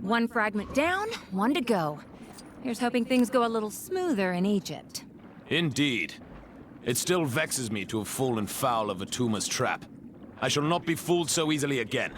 One fragment down, one to go. Here's hoping things go a little smoother in Egypt. Indeed. It still vexes me to have fallen foul of Atuma's trap. I shall not be fooled so easily again.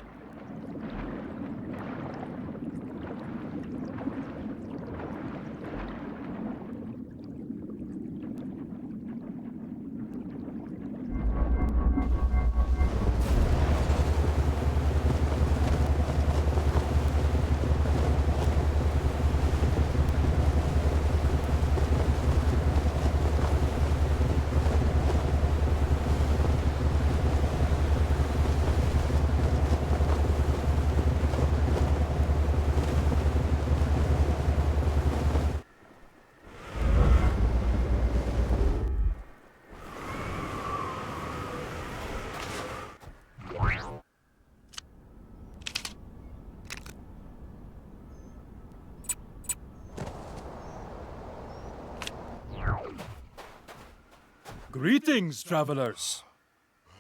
Greetings, travelers.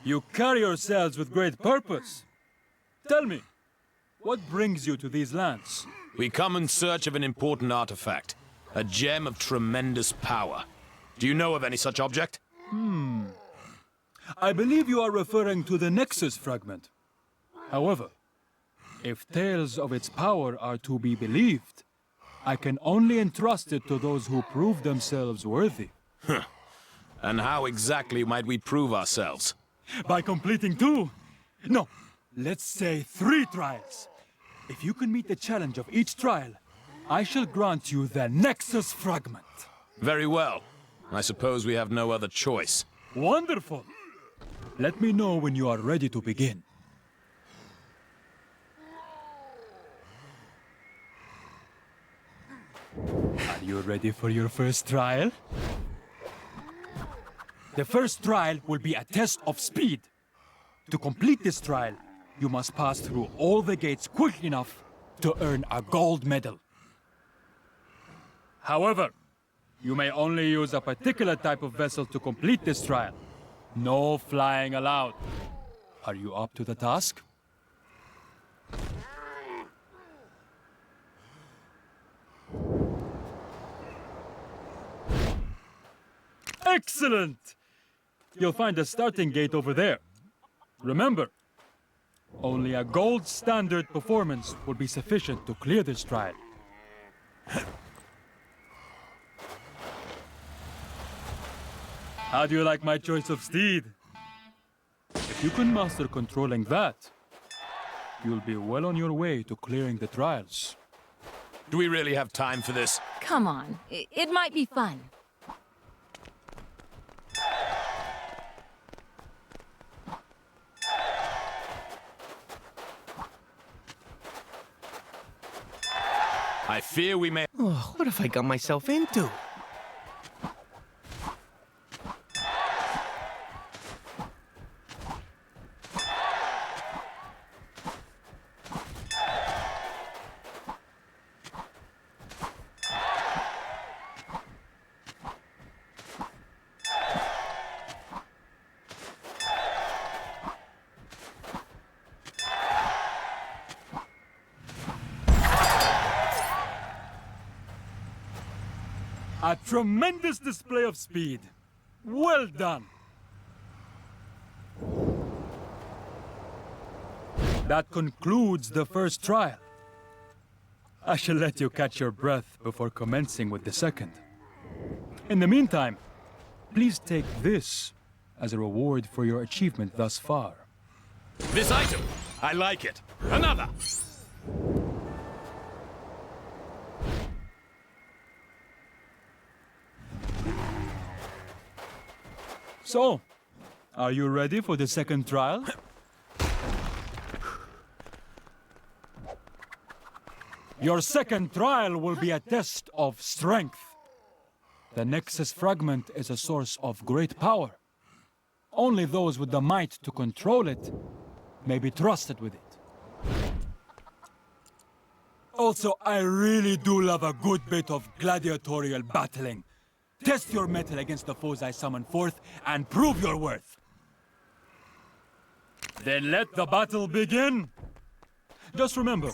You carry yourselves with great purpose. Tell me, what brings you to these lands? We come in search of an important artifact. A gem of tremendous power. Do you know of any such object? I believe you are referring to the Nexus fragment. However, if tales of its power are to be believed, I can only entrust it to those who prove themselves worthy. And how exactly might we prove ourselves? By completing 2, no, let's say 3 trials. If you can meet the challenge of each trial, I shall grant you the Nexus fragment. Very well. I suppose we have no other choice. Wonderful! Let me know when you are ready to begin. Are you ready for your first trial? The first trial will be a test of speed. To complete this trial, you must pass through all the gates quick enough to earn a gold medal. However, you may only use a particular type of vessel to complete this trial. No flying allowed. Are you up to the task? Excellent! You'll find the starting gate over there. Remember, only a gold standard performance will be sufficient to clear this trial. How do you like my choice of steed? If you can master controlling that, you'll be well on your way to clearing the trials. Do we really have time for this? Come on, it might be fun. I fear we may... Oh, what have I got myself into? A tremendous display of speed. Well done. That concludes the first trial. I shall let you catch your breath before commencing with the second. In the meantime, please take this as a reward for your achievement thus far. This item! I like it. Another! So, are you ready for the second trial? Your second trial will be a test of strength. The Nexus fragment is a source of great power. Only those with the might to control it may be trusted with it. Also, I really do love a good bit of gladiatorial battling. Test your mettle against the foes I summon forth, and prove your worth. Then let the battle begin. Just remember,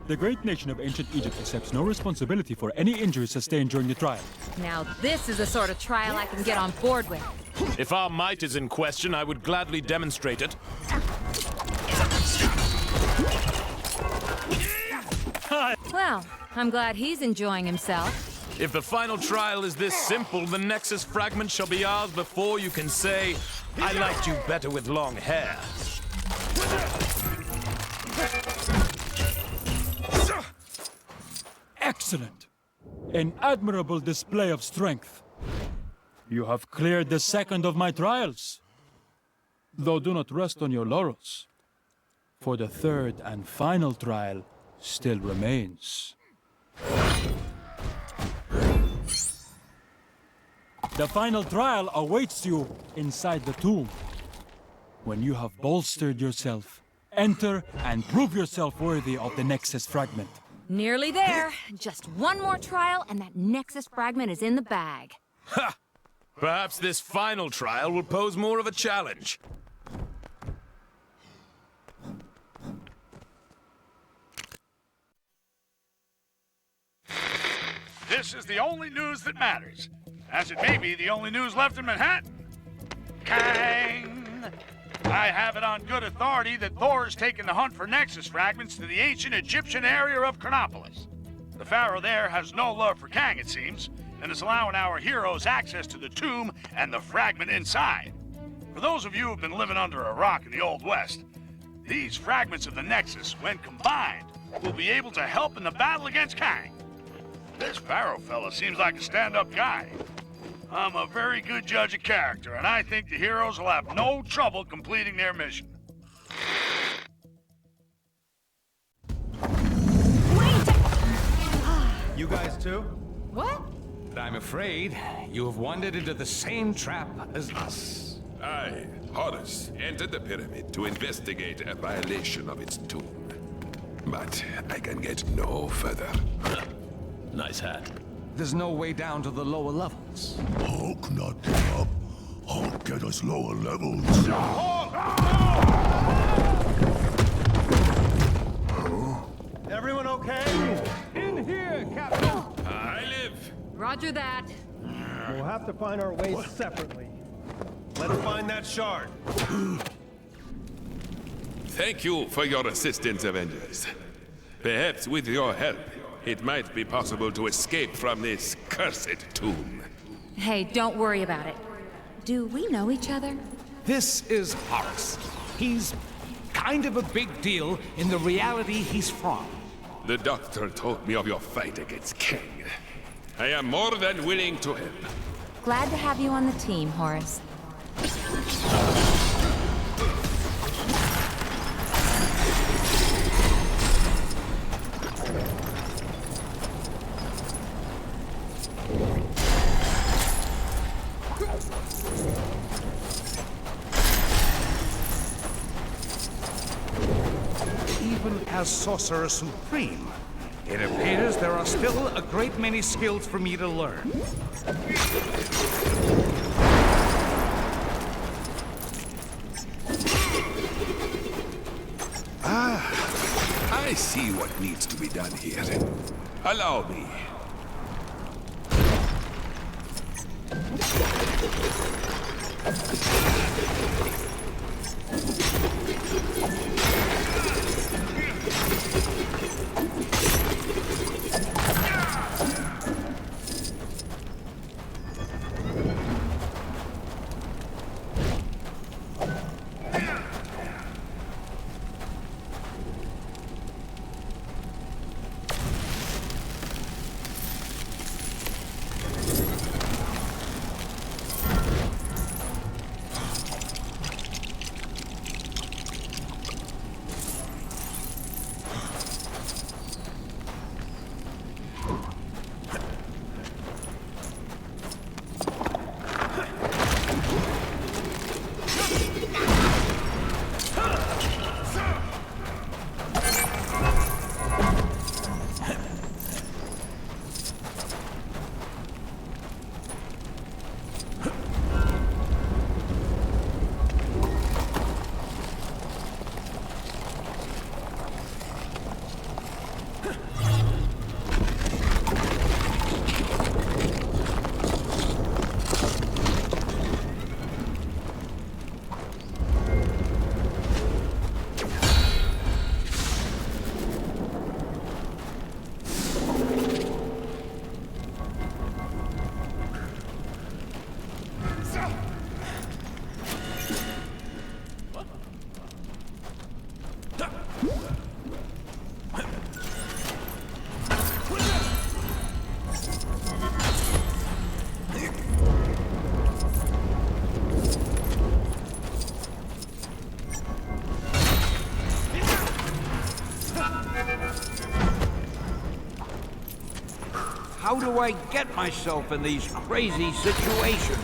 The great nation of ancient Egypt accepts no responsibility for any injuries sustained during the trial. Now this is the sort of trial I can get on board with. If our might is in question, I would gladly demonstrate it. Well, I'm glad he's enjoying himself. If the final trial is this simple, the Nexus fragment shall be ours before you can say, I liked you better with long hair. Excellent! An admirable display of strength. You have cleared the second of my trials. Though do not rest on your laurels, for the third and final trial still remains. The final trial awaits you inside the tomb. When you have bolstered yourself, enter and prove yourself worthy of the Nexus fragment. Nearly there. Just one more trial and that Nexus fragment is in the bag. Ha! Perhaps this final trial will pose more of a challenge. This is the only news that matters, as it may be the only news left in Manhattan. Kang! I have it on good authority that Thor's taken the hunt for Nexus fragments to the ancient Egyptian area of Chronopolis. The pharaoh there has no love for Kang, it seems, and is allowing our heroes access to the tomb and the fragment inside. For those of you who've been living under a rock in the Old West, these fragments of the Nexus, when combined, will be able to help in the battle against Kang. This pharaoh fella seems like a stand-up guy. I'm a very good judge of character, and I think the heroes will have no trouble completing their mission. You guys too? What? I'm afraid you have wandered into the same trap as us. I, Horus, entered the pyramid to investigate a violation of its tomb. But I can get no further. Nice hat. There's no way down to the lower levels. Hulk not get up. Hulk get us lower levels. Everyone okay? In here, Captain! I live. Roger that. We'll have to find our ways separately. Let's find that shard. Thank you for your assistance, Avengers. Perhaps with your help, it might be possible to escape from this cursed tomb. Hey, don't worry about it. Do we know each other? This is Horus. He's kind of a big deal in the reality he's from. The doctor told me of your fight against Kang. I am more than willing to help. Glad to have you on the team, Horace. Even as Sorcerer Supreme, it appears there are still a great many skills for me to learn. I see what needs to be done here. Allow me. How do I get myself in these crazy situations?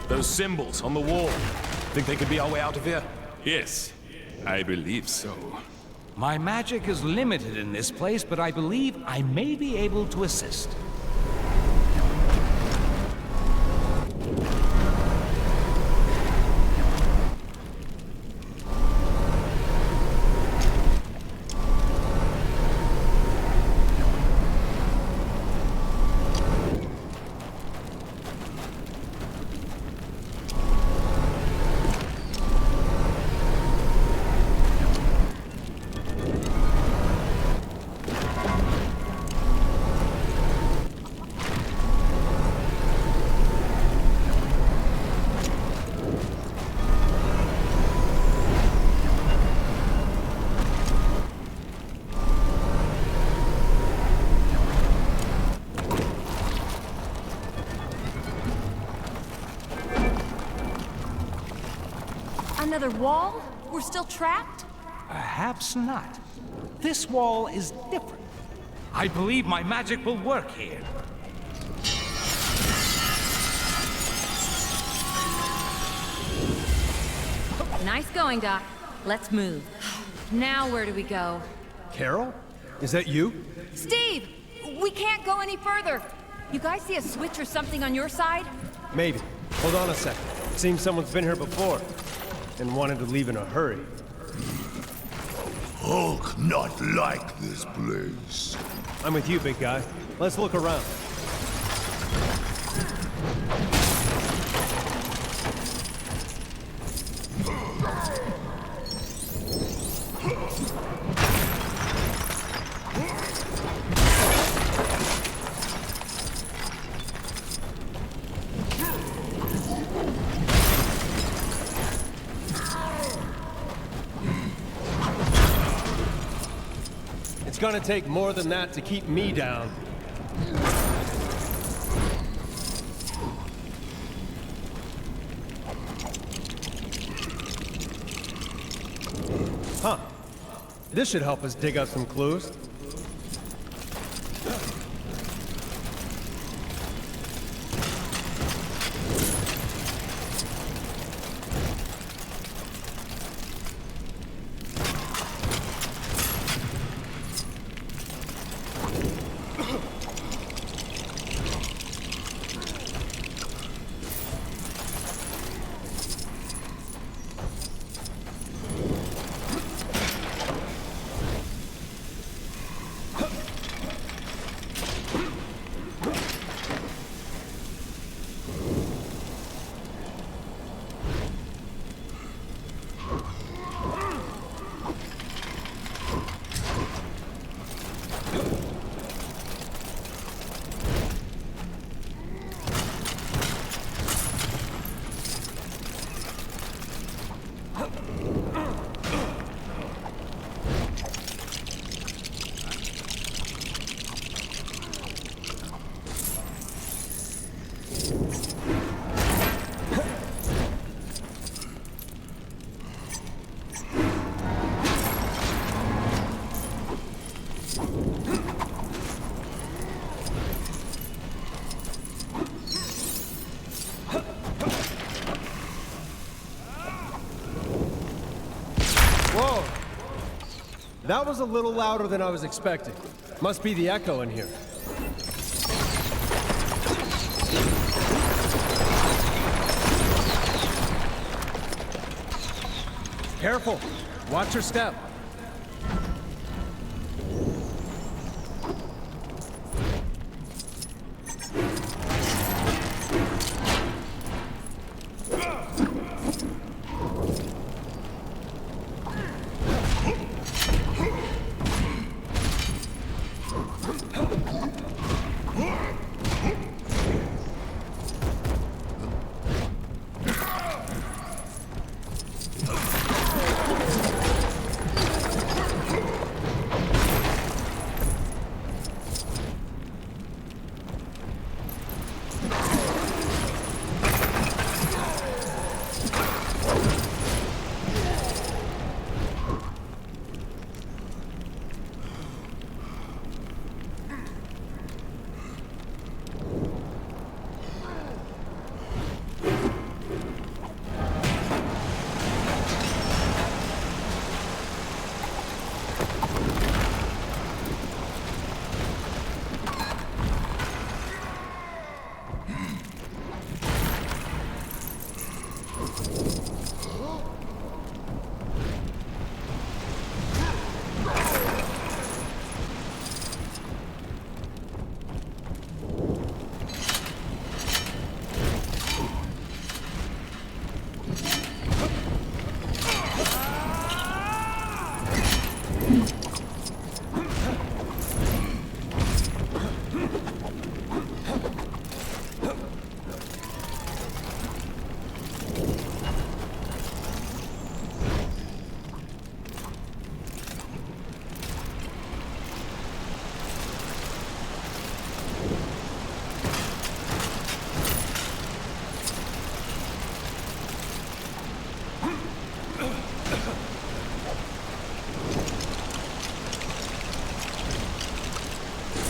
Those symbols on the wall. Think they could be our way out of here? Yes, I believe so. My magic is limited in this place, but I believe I may be able to assist. Another wall? We're still trapped? Perhaps not. This wall is different. I believe my magic will work here. Nice going, Doc. Let's move. Now where do we go? Carol? Is that you? Steve! We can't go any further! You guys see a switch or something on your side? Maybe. Hold on a second. Seems someone's been here before. And wanted to leave in a hurry. Hulk not like this place. I'm with you, big guy. Let's look around. It's gonna take more than that to keep me down. Huh. This should help us dig up some clues. Whoa! That was a little louder than I was expecting. Must be the echo in here. Careful! Watch your step.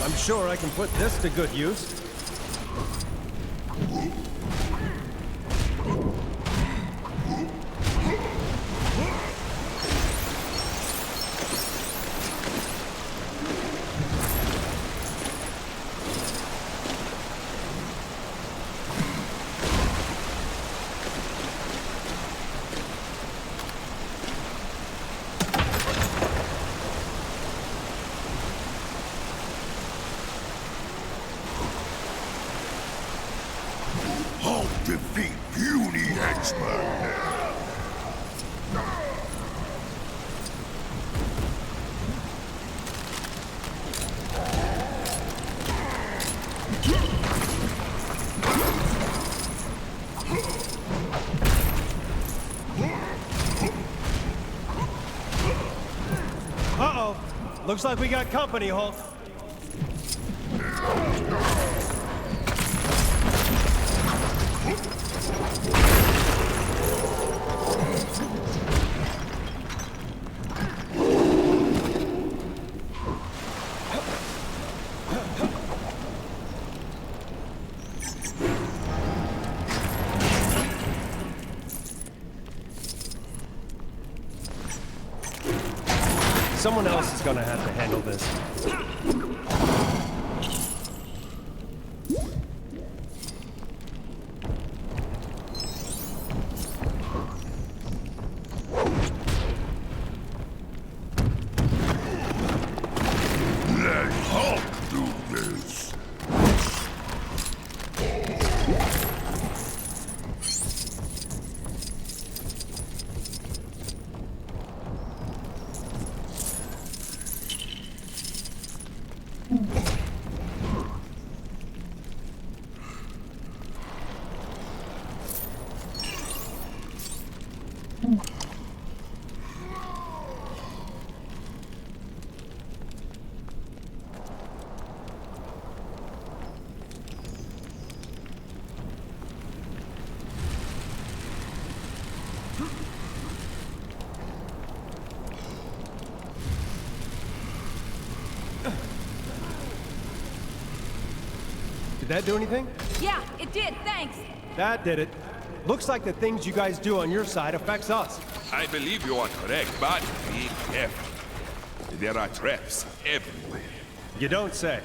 I'm sure I can put this to good use. Defeat puny X-Men! Uh-oh! looks like we got company, Hulk. Someone else is gonna have to handle this. Let Hulk do this. Did that do anything? Yeah, it did, thanks. That did it. Looks like the things you guys do on your side affects us. I believe you are correct, but be careful. There are traps everywhere. You don't say.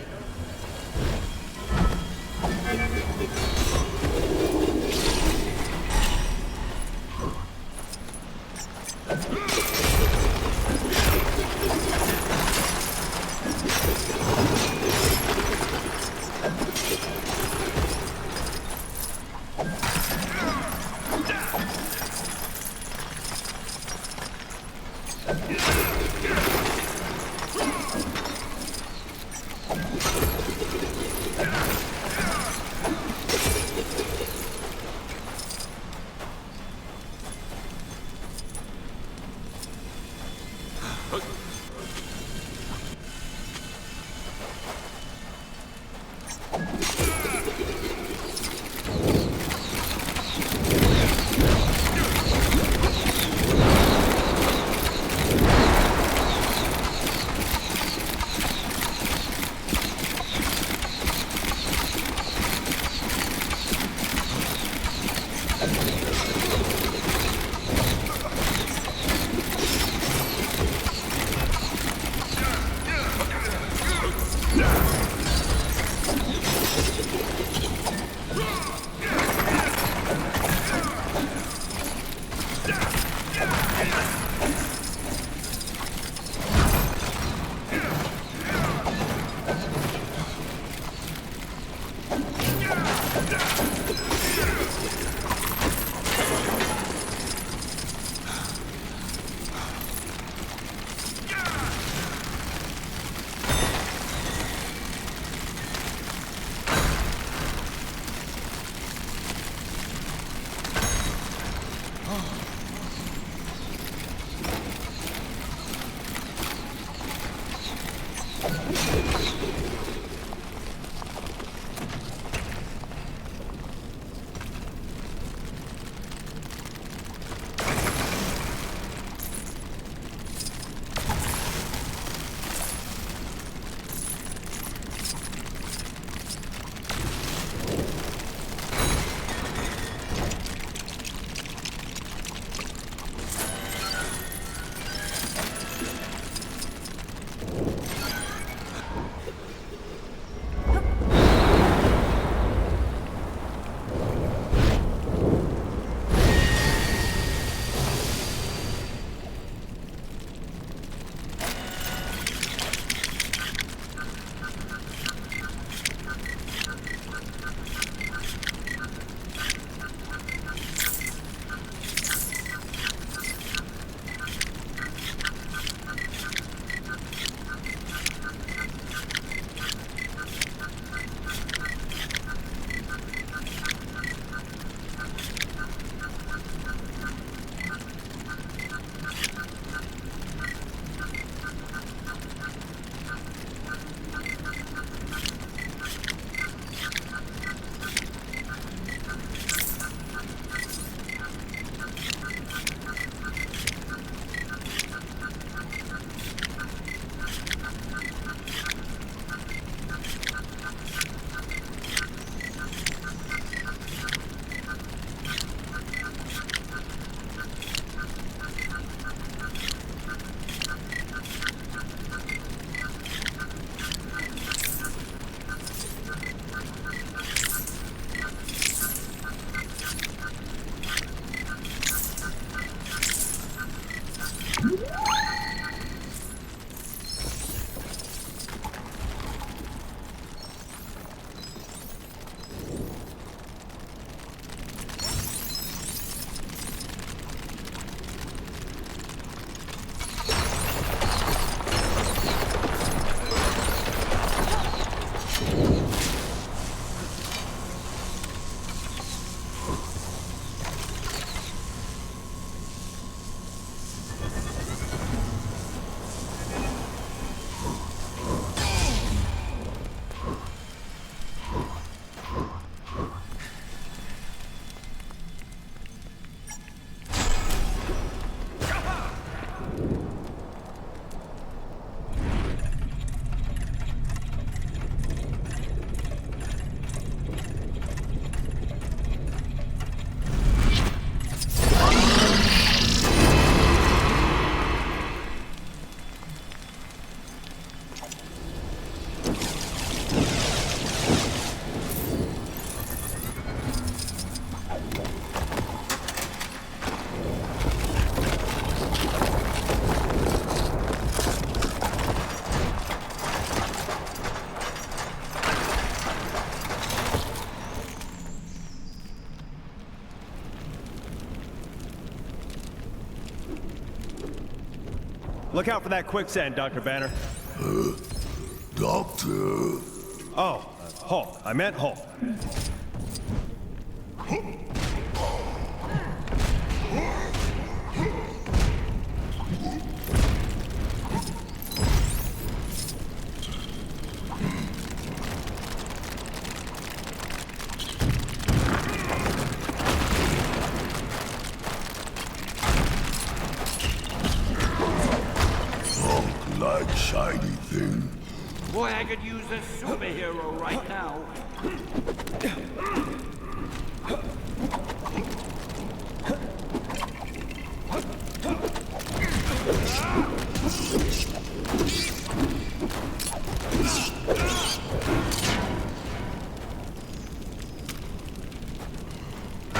Look out for that quicksand, Dr. Banner. Doctor. Oh, Hulk. I meant Hulk. Like shiny thing. Boy, I could use a superhero right now.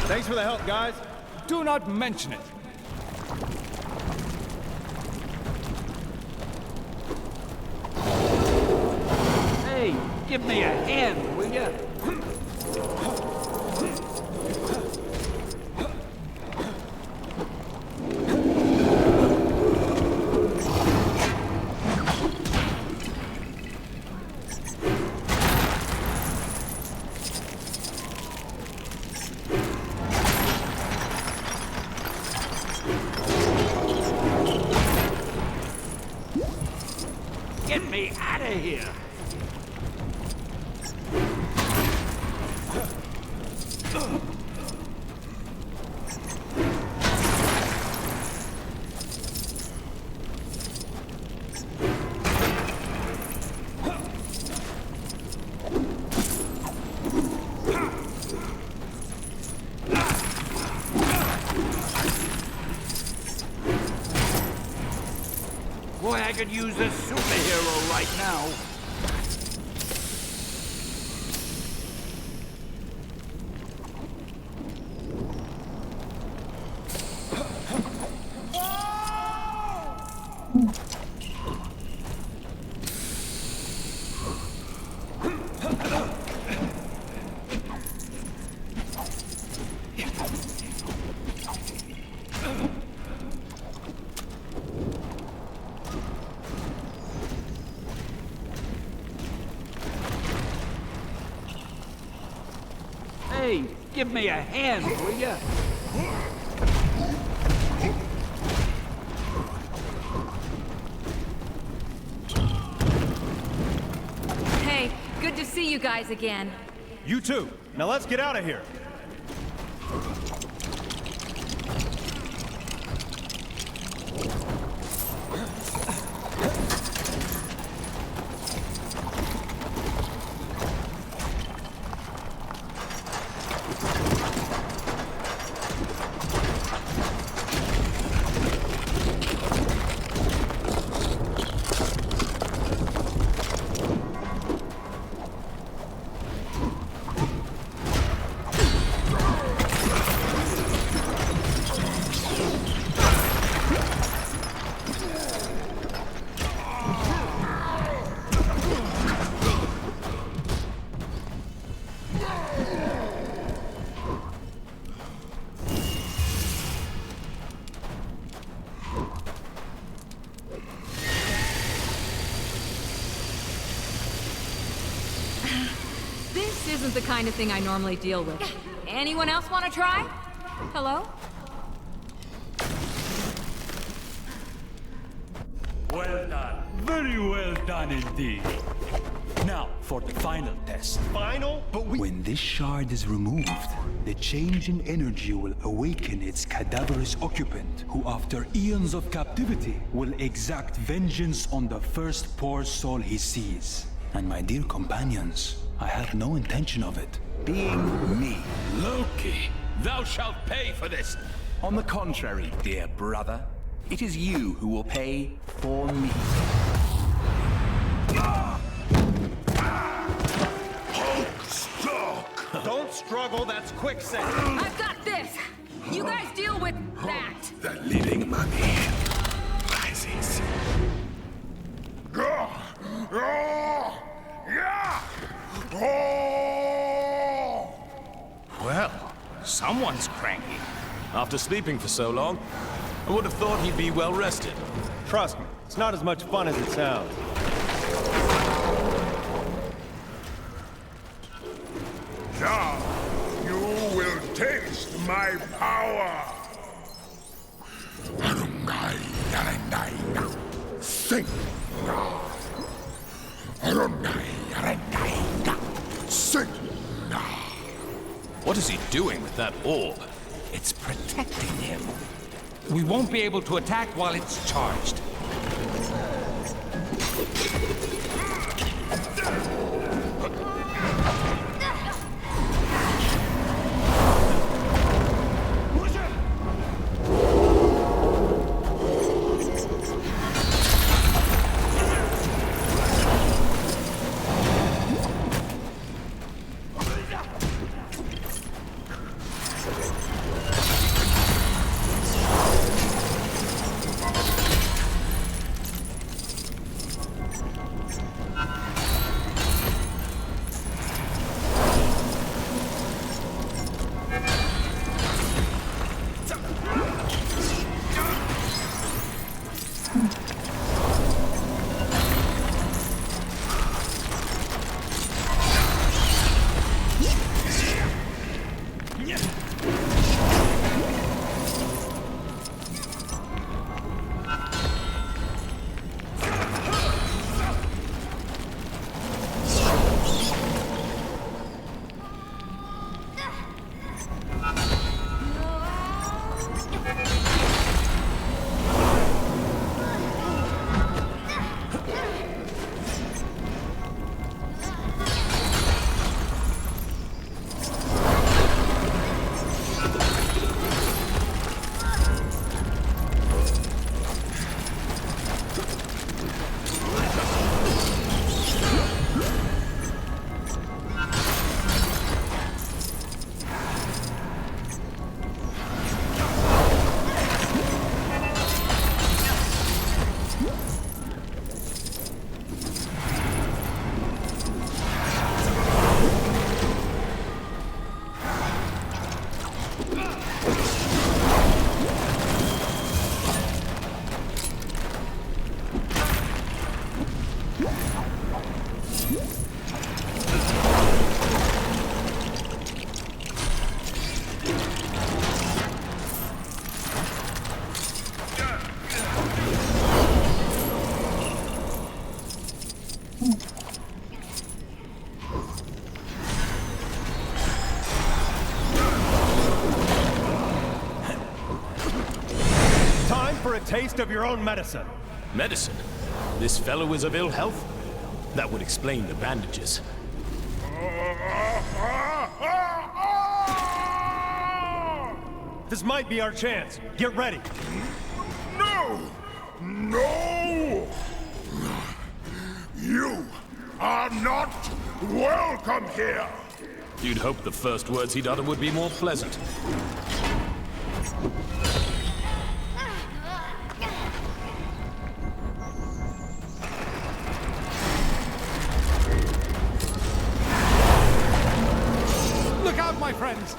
Thanks for the help, guys. Do not mention it. Hey, give me a hand, will ya? Get me out of here! Boy, I could use a superhero right now. Hey, give me a hand, will ya? Hey, good to see you guys again. You too. Now let's get out of here. This isn't the kind of thing I normally deal with. Anyone else want to try? Hello? Well done. Very well done indeed. Now, for the final test. Final? But When this shard is removed, the change in energy will awaken its cadaverous occupant, who after eons of captivity will exact vengeance on the first poor soul he sees. And my dear companions, I have no intention of it being me. Loki, thou shalt pay for this. On the contrary, dear brother, it is you who will pay for me. don't struggle, that's quicksand. I've got this! You guys deal with that! The living mummy rises. Well, someone's cranky. After sleeping for so long, I would have thought he'd be well rested. Trust me, it's not as much fun as it sounds. Now, you will taste my power! Sing! Sing! What is he doing with that orb? It's protecting him. We won't be able to attack while it's charged. For a taste of your own medicine. Medicine? This fellow is of ill health? That would explain the bandages. This might be our chance. Get ready. No! No! You are not welcome here! You'd hope the first words he'd utter would be more pleasant. Look out, my friends!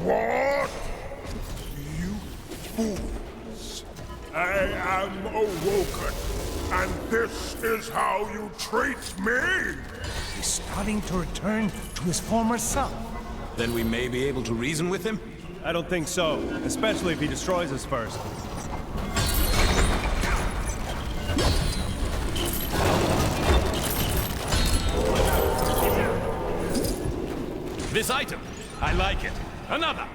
What? You fools! I am awoken, and this is how you treat me? He's starting to return to his former self. Then we may be able to reason with him? I don't think so, especially if he destroys us first. This item! I like it. Another!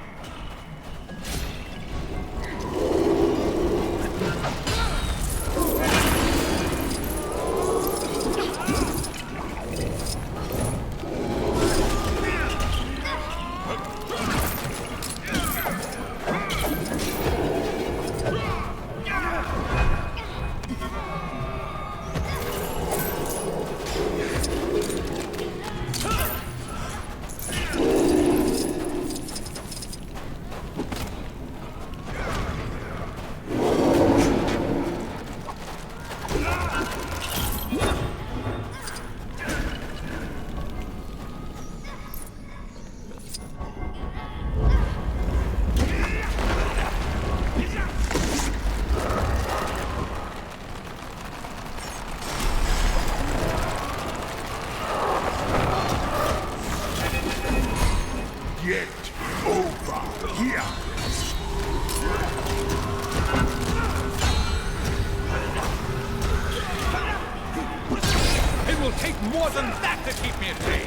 will take more than that to keep me at bay.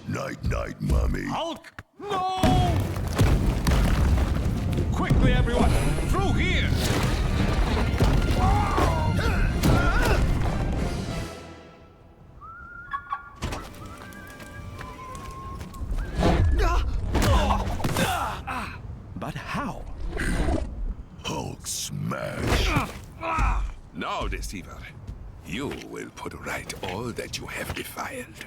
Night-night, mummy. Hulk! No! Quickly, everyone! Through here! But how? Hulk smash. Now, deceiver, you will put right all that you have defiled.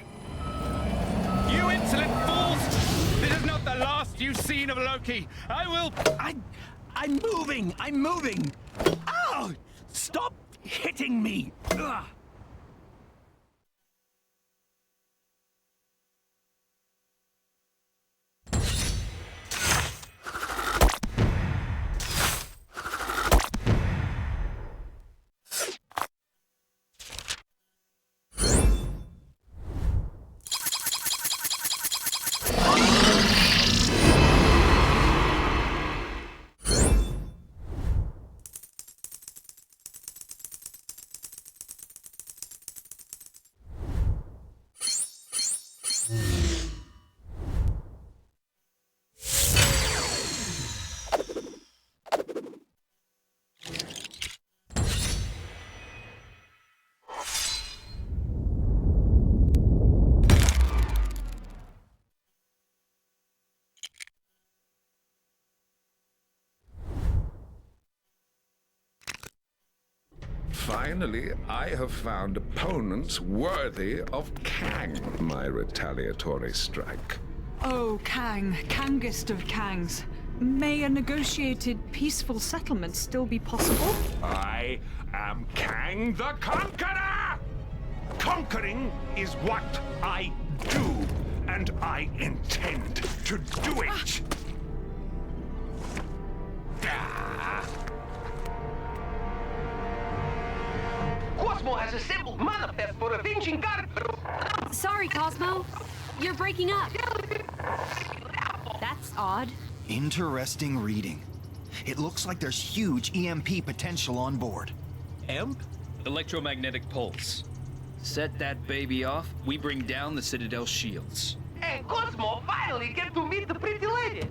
You insolent fools! This is not the last you've seen of Loki. I'm moving! I'm moving! Ow! Stop hitting me! Ugh. Finally, I have found opponents worthy of Kang, my retaliatory strike. Oh, Kang, Kangest of Kangs. May a negotiated, peaceful settlement still be possible? I am Kang the Conqueror! Conquering is what I do, and I intend to do it! Cosmo has assembled manifest for avenging God. Sorry, Cosmo. You're breaking up. That's odd. Interesting reading. It looks like there's huge EMP potential on board. EMP? Electromagnetic pulse. Set that baby off, we bring down the Citadel shields. And Cosmo finally get to meet the pretty lady.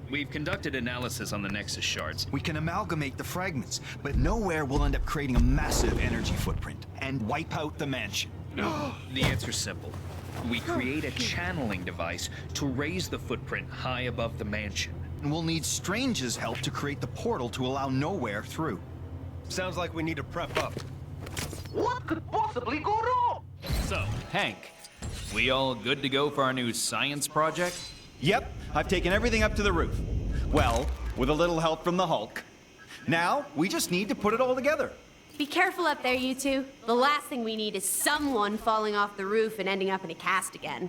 We've conducted analysis on the Nexus shards. We can amalgamate the fragments, but nowhere will end up creating a massive energy footprint and wipe out the mansion. The answer's simple. We create a channeling device to raise the footprint high above the mansion. And we'll need Strange's help to create the portal to allow Nowhere through. Sounds like we need to prep up. What could possibly go wrong? So, Hank, we all good to go for our new science project? Yep, I've taken everything up to the roof. Well, with a little help from the Hulk. Now, we just need to put it all together. Be careful up there, you two. The last thing we need is someone falling off the roof and ending up in a cast again.